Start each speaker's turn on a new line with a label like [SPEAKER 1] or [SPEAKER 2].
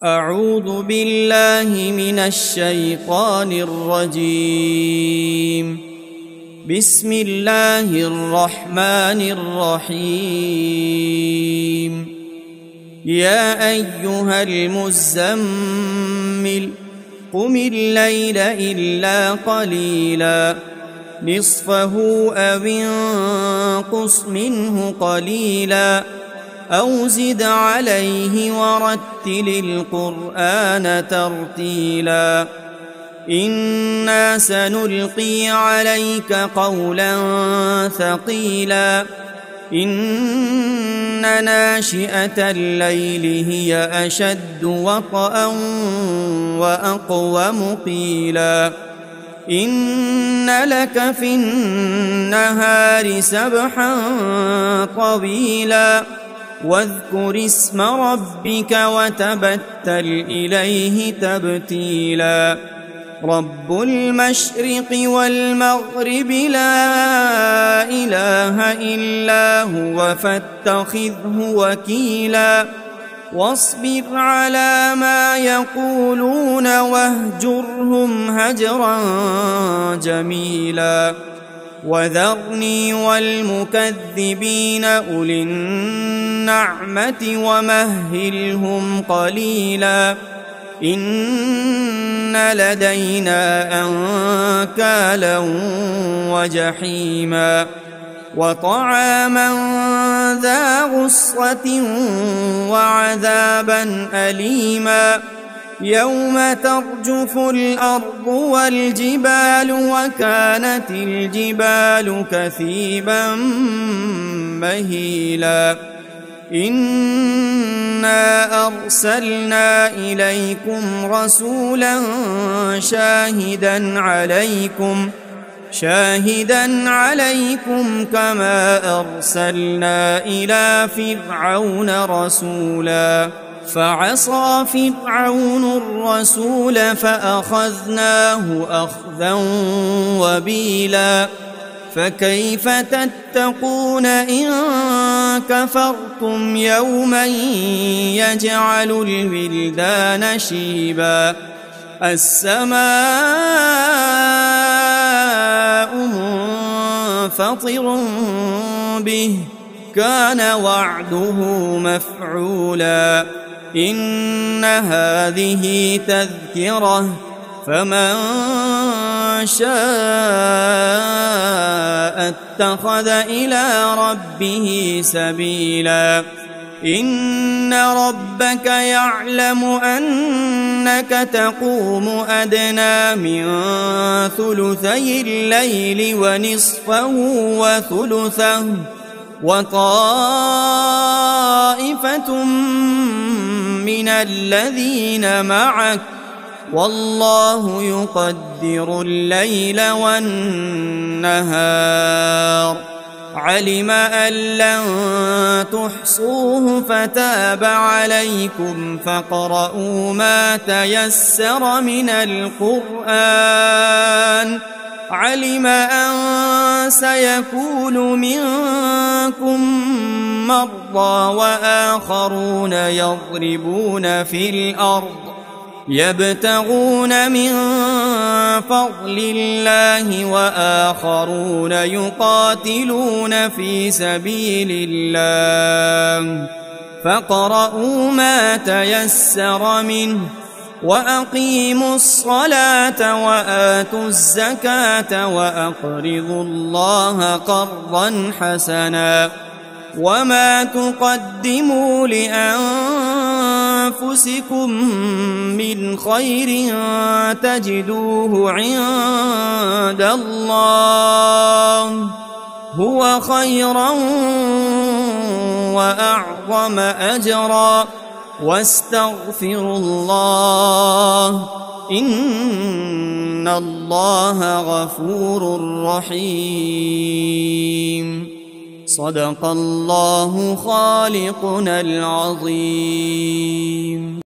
[SPEAKER 1] أعوذ بالله من الشيطان الرجيم. بسم الله الرحمن الرحيم. يا أيها المزمل قم الليل إلا قليلا نصفه أو انقص منه قليلا أو زد عليه ورتل القرآن ترتيلا إنا سنلقي عليك قولا ثقيلا إن ناشئة الليل هي أشد وطئا وأقوم قيلا إن لك في النهار سبحا طويلا واذكر اسم ربك وتبتل إليه تبتيلا رب المشرق والمغرب لا إله إلا هو فاتخذه وكيلا واصبر على ما يقولون واهجرهم هجرا جميلا وذرني والمكذبين أولي النعمة ومهلهم قليلا إن لدينا أنكالا وجحيما وطعاما ذا غصة وعذابا أليما يوم ترجف الأرض والجبال وكانت الجبال كثيبا مهيلا إنا أرسلنا إليكم رسولا شاهدا عليكم كما أرسلنا إلى فرعون رسولا فعصى فرعون الرسول فأخذناه أخذا وبيلا فكيف تتقون إن كفرتم يوما يجعل الولدان شيبا السماء منفطر به كان وعده مفعولا إن هذه تذكرة فمن شاء اتخذ إلى ربه سبيلا إن ربك يعلم أنك تقوم أدنى من ثلثي الليل ونصفه وثلثه وطائفة من الذين معك والله يقدر الليل والنهار علم أن لن تحصوه فتاب عليكم فاقرؤوا ما تيسر من القرآن علم أن سيكون منكم مرضى وآخرون يضربون في الأرض يبتغون من فضل الله وآخرون يقاتلون في سبيل الله فاقرؤوا ما تيسر منه وأقيموا الصلاة وآتوا الزكاة وأقرضوا الله قرضا حسنا وما تقدموا لأنفسكم من خير تجدوه عند الله هو خيرا وأعظم أجرا واستغفروا الله إن الله غفور رحيم صدق الله خالقنا العظيم.